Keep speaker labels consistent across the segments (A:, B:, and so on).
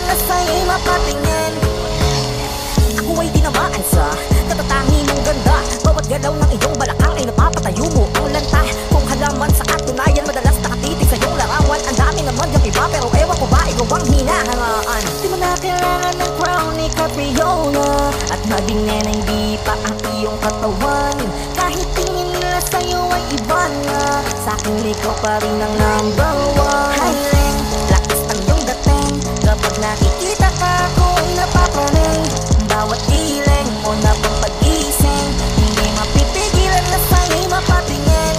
A: na sa'yo'y mapatingin. Ako ay tinamaan sa katatangi ng ganda. Bawat galaw ng iyong balakang ay napapatayo mo ang lanta. Kung halaman sa katunayan, madalas nakatitig sa iyong larawan. Ang dami naman yung iba, pero ewan ko ba ikaw ang hinahangaan. Di mo na kailangan ng crown ni Catriona, at maging nenay di pa ang iyong katawan. Kahit tingin nila sa'yo ay iba na, sa'kin ikaw pa rin ang number one. Highling, lakas ang iyong dating. Kapag nakikita ka, ako'y napapraning. Bawat iling mo na pang pag-ising, hindi mapipigilan na sa'yo'y mapatingin.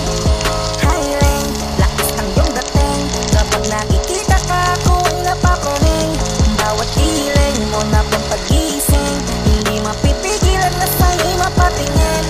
A: Highling, lakas ang iyong dating. Kapag nakikita ka, ako'y napapraning. Bawat iling mo na pang pag-ising, hindi mapipigilan na sa'yo'y mapatingin.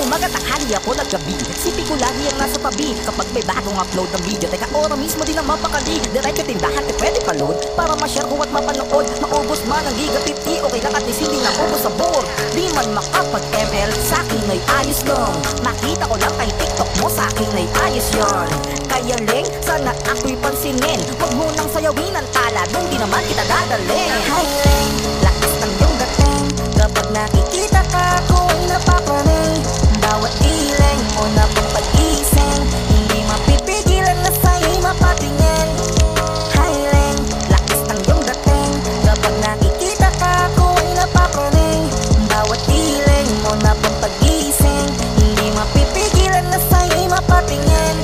A: Umaga, tanghali ako naggabi, sipi ko lagi ang nasa tabi. Kapag may bagong upload ng video, teka ora mismo din ang mapakali. Diretso tindahan, pwede pa load para ma-share ko at mapanood. Maubos man ang gigapiti, okay lang at least hindi na ubos sa board. Di man makapag-ML, sa'kin ay ayos lang. Makita ko lang kay TikTok mo, sa'kin ay ayos yon. Kaya Leng, sana ako'y pansinin. Huwag mo nang sayawin ang tala, dun di naman kita dadalhin. Hi Leng, lakas ng iyong dating. Kapag nakikita ka, ako'y napapraning. Bawat iling mo na pang pag-ising, hindi mapipigilan na sa'yo'y mapatingin. Highling, lakas ng iyong dating. Kapag nakikita ka, ako'y napapraning. Bawat iling mo na pang pag-ising, hindi mapipigilan na sa'yo'y mapatingin.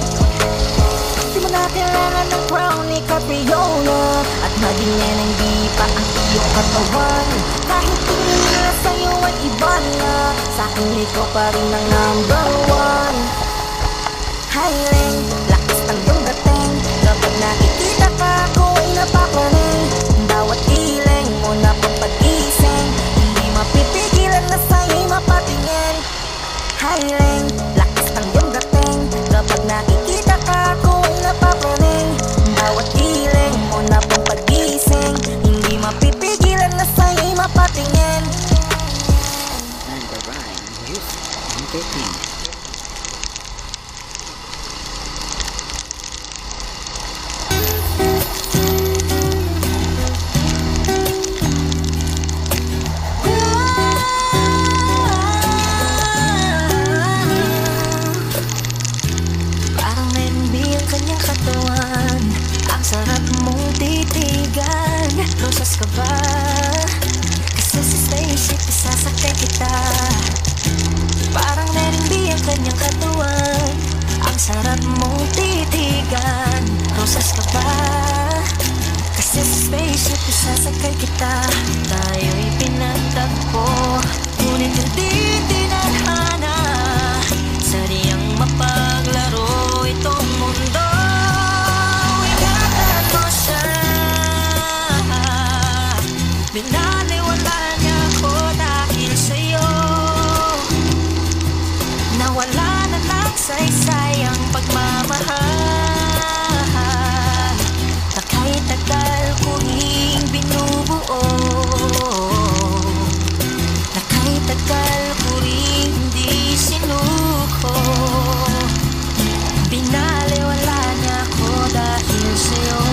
A: Di mo na kailangan ng crown ni Catriona, at maging neneng di pa ang iyong katawan. Kahit tingin nila sa'yo ay iba na, sa'kin ikaw pa rin ang number one. Highling, lakas ng iyong dating. Kapag nakikita ka, ako'y napapraning. Bawat iling mo na pang pag-ising, hindi mapipigilan na sa'yo'y mapatingin. Highling, lakas ng iyong dating. Kapag nakikita ka, ako'y napapraning. Bawat iling mo na pang pag-ising, hindi mapipigilan na sa'yo'y mapatingin.
B: And the rhyme music entertainment.
A: Parang mayroon ang kanyang katawan, ang sarap mong titigan. Rosas ka ba? Kasi sa spaceship isasakay kita. Parang mayroon ang kanyang katawan, ang sarap mong titigan. Rosas ka ba? Kasi sa spaceship isasakay kita. Tayo'y pinagtagpo, ngunit hindi tinadhana. Sadyang mapaglaro itong mundo. Ingatan mo siya, binaliwala niya ako dahil sa'yo. Nawala na lang saysay ang pagmamahal na kahit tagal ko ring binubuo, na kahit tagal ko ring hindi sinuko. Binaliwala niya ako dahil sa'yo,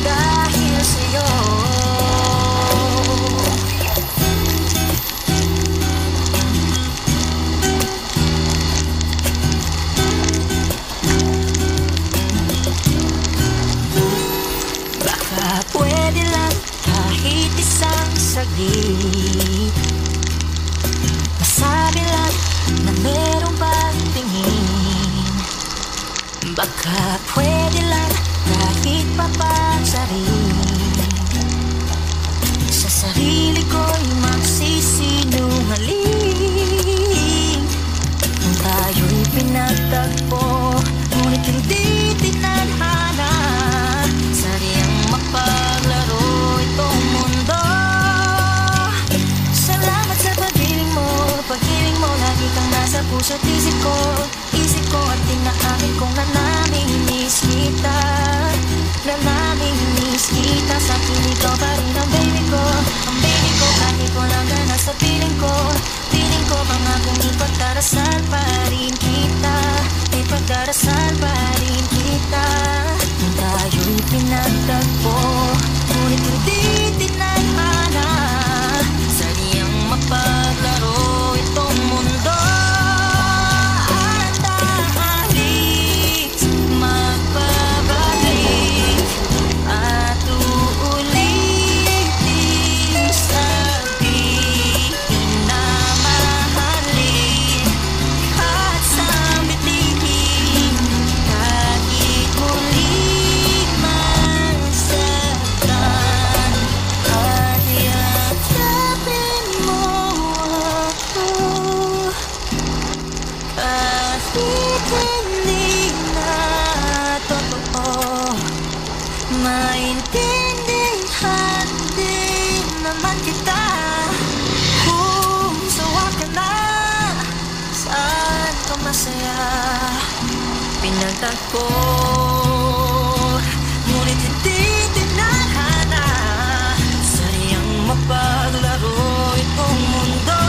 A: dahil sa'yo. Baka pwede lang kahit isang saglit, masabi lang na meron bang tingin. Baka pwede lang kahit papansarin, sa sarili ko'y magsisinungaling. Kung tayo'y pinagtagpo, ngunit hindi tinadhana. Sadyang mapaglaro itong mundo. Salamat sa pag-ibig mo, lagi kang nasa puso't isip ko. Isip ko at tinaamin kong namimiss kita, na namimiss kita. Sa'kin ikaw pa rin ang baby ko, ang baby ko. Kahit walang gana sa piling ko, piling ko pangakong ipagdarasal pa rin kita, ipagdarasal pa rin kita. Nung tayo'y pinagtagpo, Maintindihan din naman kita kung sawa ka na. Saan ka masaya? Pinagtagpo, ngunit hindi tinahana. Sayang mapaglaro itong mundo.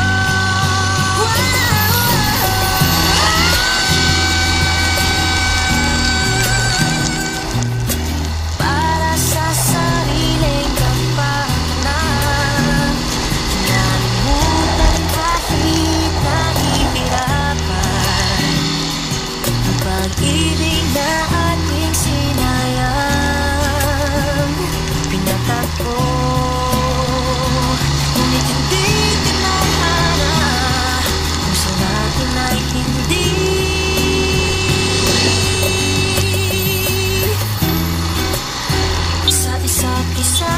A: Para sa sariling kapakanan, nalimutan kahit nahihirapan. Ang pag-ibig na ating sinayang, pinatagpo, ngunit hindi tinahana. Puso natin ay hindi isa't isa.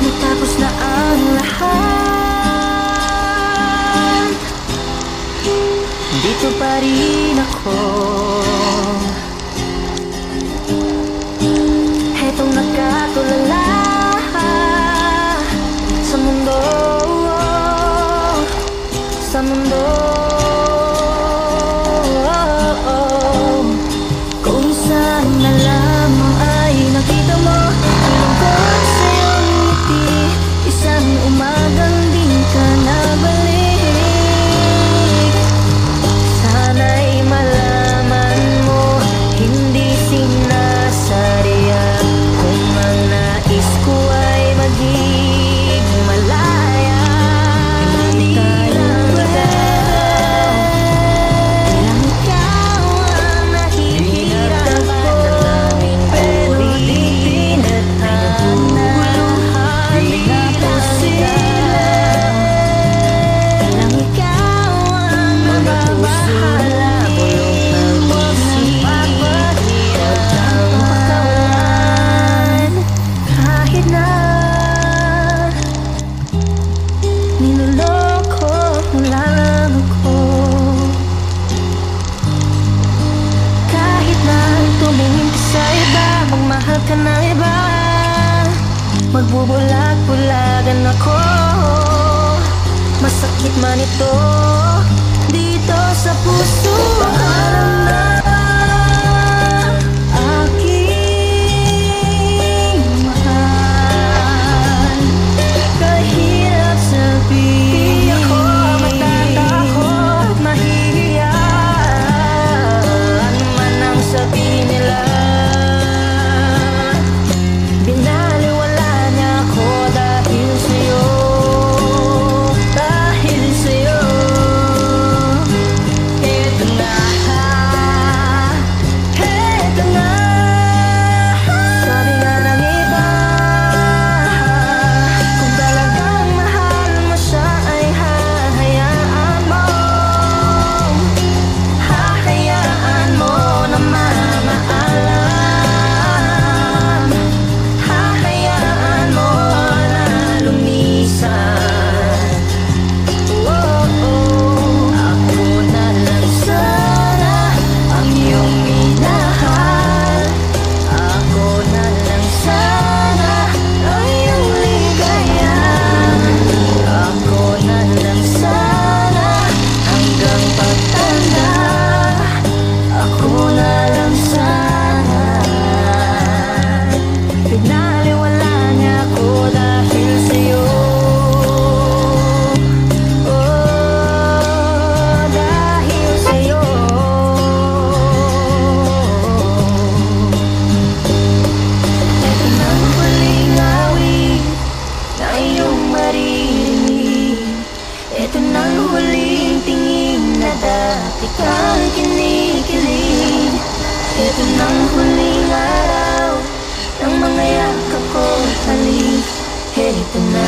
A: Matapos na ang lahat, dito pa rin ako. Hetong nakatulala sa mundo, sa mundo. Kung saan na lamang ay nakita mo ang lungkot sa iyong ngiti. Isang umagang di ka nabalik. Sana'y malaman mo, hindi sinasadya. Kung ang nais ko ay maging malaya, di lang ikaw, di lang ikaw ang nahihirapan. Pero di tinatana, di napusilang. Di lang ikaw ang mababahala. Bulong pag-isip, huwag kang pakawalan. Kahit na niloloko mo lang ako, kahit na tumingin ka sa iba, magmahal ka ng iba, magbubulag-bulagan ako. Masakit man ito dito sa puso. Alam na aking mahal, kahirap sabihin. Di ako matatakot, mahihiya. Ano man ang sabihin nila, binaliwala niya ako dahil sa'yo. Dahil sa'yo, eto na, eto na. Sabi nga ng iba, kung talagang mahal mo siya ay hahayaan mo. Hahayaan mo na mamaalam. Hahayaan mo na lumisan. Ako na lang sana ang iyong minahal. Ako na lang sana ang iyong ligaya. Ako na lang sana hanggang pagtanda. Ako na lang sana. Pinaliwala niya ako dahil sa'yo. Dahil sa'yo. Ito nang huling awit na iyong maririnig. Ito nang huling tingin na dati kang kinikilig. Ito nang huling araw ng mga yakap ko, halik. Ito na.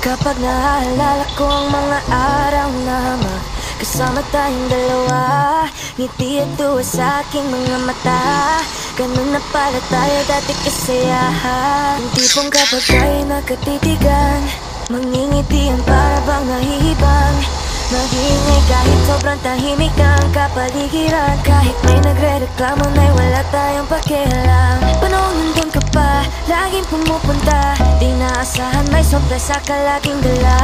A: Kapag naalala ko ang mga araw na kasama tayong dalawa, ngiti at tuwa sa aking mga mata. Ganun na pala tayo dati kasayahan. Yung tipong kapag tayo nagkatitigan, mangingitian para bang nahihibang. Mag-iingay kahit sobrang tahimik na ang kapaligiran. Kahit may nagre-reklamo na'y wala tayong pakialam. Panahon nandun ka pa, laging pumupunta. Di naasahan may sorpresa ka laging dala.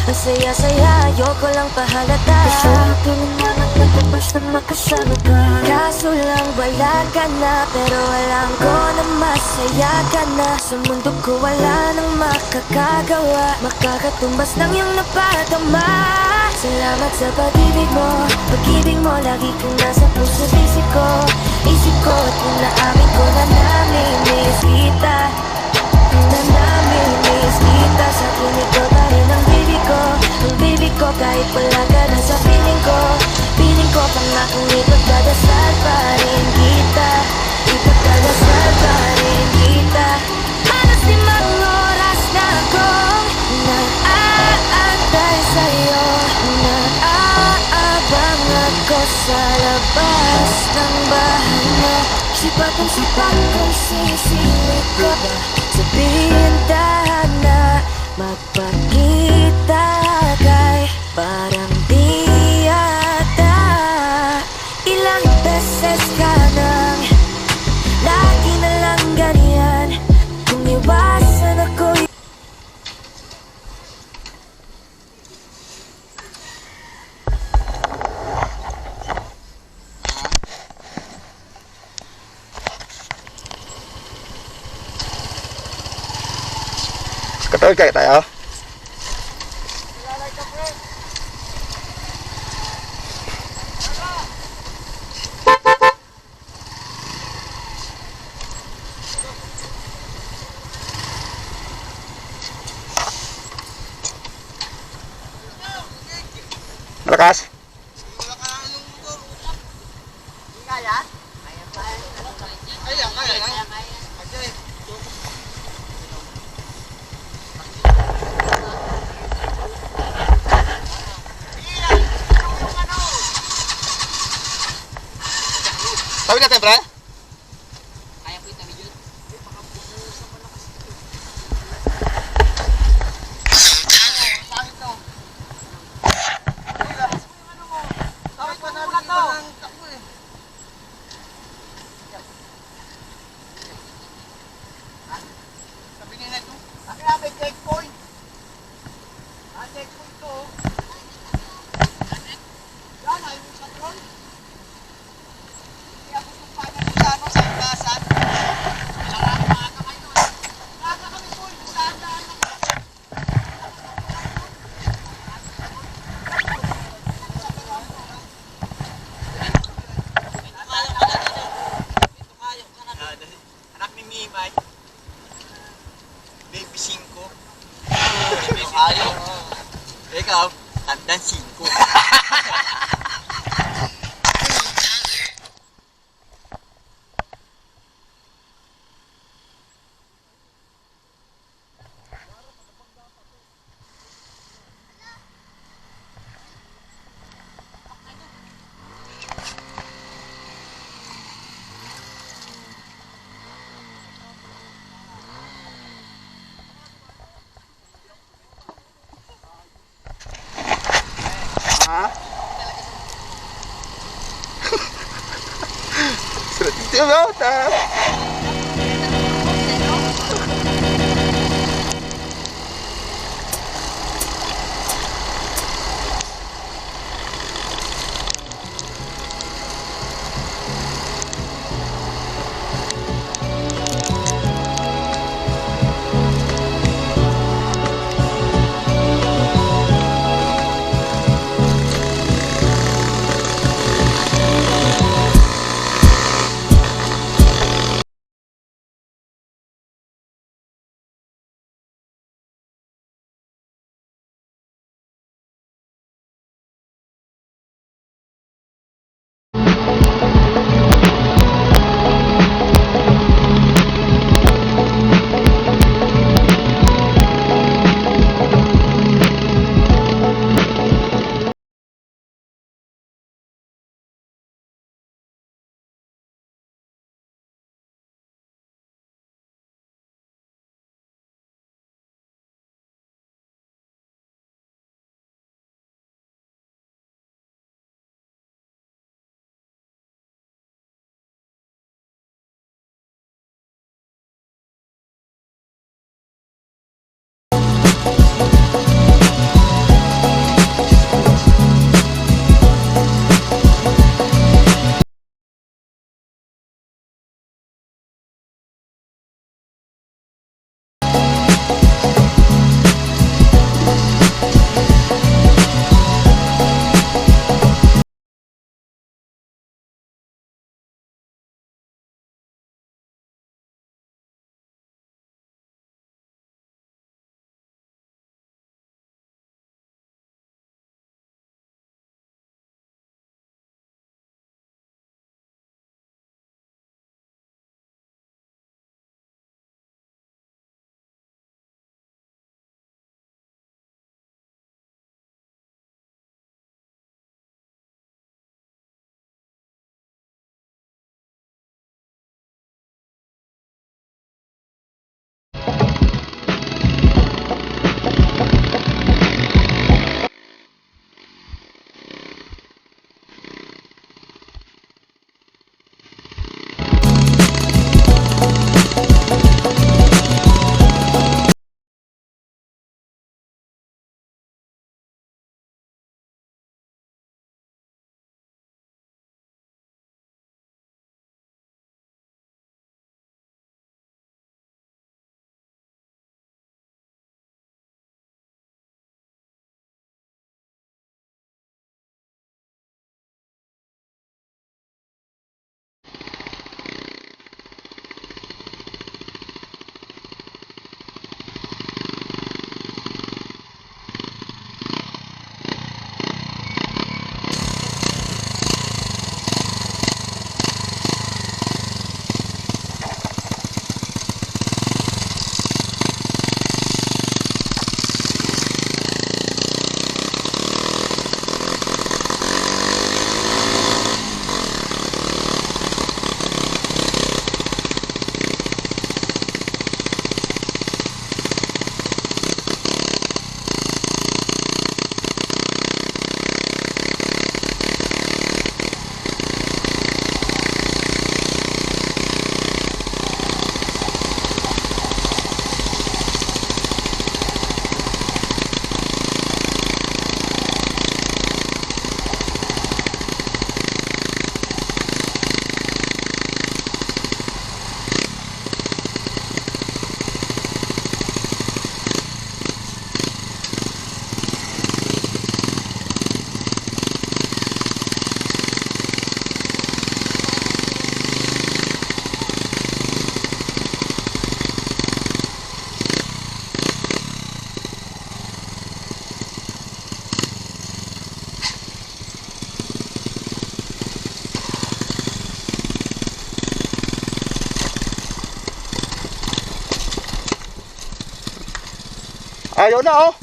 A: Ang saya-saya, ayoko lang pahalata. Gusto mo tuloy na magtatapos na makasama ka. Kaso lang wala ka na, pero alam ko na masaya ka na. Sa mundo ko wala nang makakagawa, makakatumbas ng iyong napadama. Salamat sa pag-ibig mo lagi kang nasa puso't isip ko. Isip ko at inaamin ko na namimiss kita. Na namimiss kita. Sa akin ikaw pa rin ang baby ko. Ang baby ko kahit wala ka na sa piling ko. Piling ko pangakong ipagdadasal pa rin kita. Ipagdadasal pa rin kita. Halos 5 oras na akong nag-aantay sa'yo. Nag-aabang ako sa labas ng bahay mo. Sipat kong sisilit ko. Sa pintahan na magpakita kay parang di yata. Ilang beses ka nang lagi na lang ganyan. Kung iwasan ako
C: Katawid kaya tayo? Malakas? Tawid natin, pre?
B: Kaya po itabi yun.
C: Tawid pa namin iba ng takbo eh. Sabi nila ito. Akin na may checkpoint. Checkpoint to. Yan, ayaw mo sa drone. Kaya kung paano nila ano sa itasan. Maaga kayo. Maaga kami po. Saan-saan ako.
D: Anak ni Mimay. Baby 5. Ayaw. Ikaw, tandang 5.
C: Ha? Surat itu apa?
E: Ayaw na oh.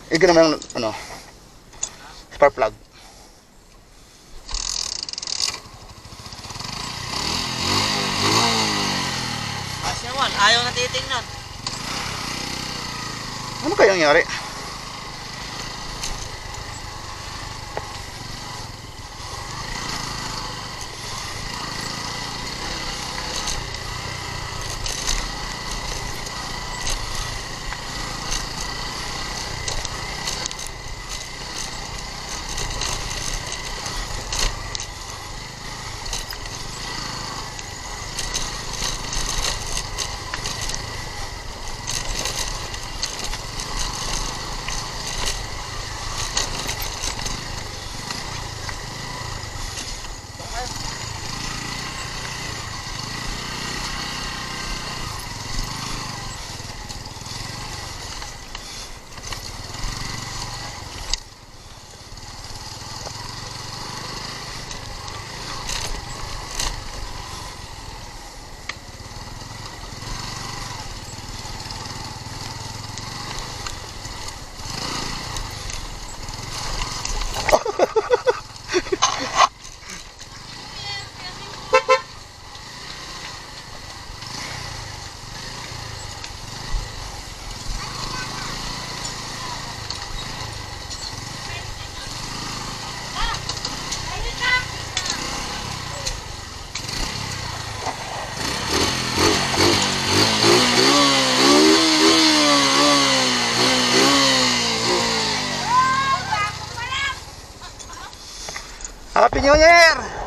E: Igyan naman yung ano, spark plug.
D: Kasi naman, ayaw na titingnan.
E: Ano kaya nangyari? Happy New Year!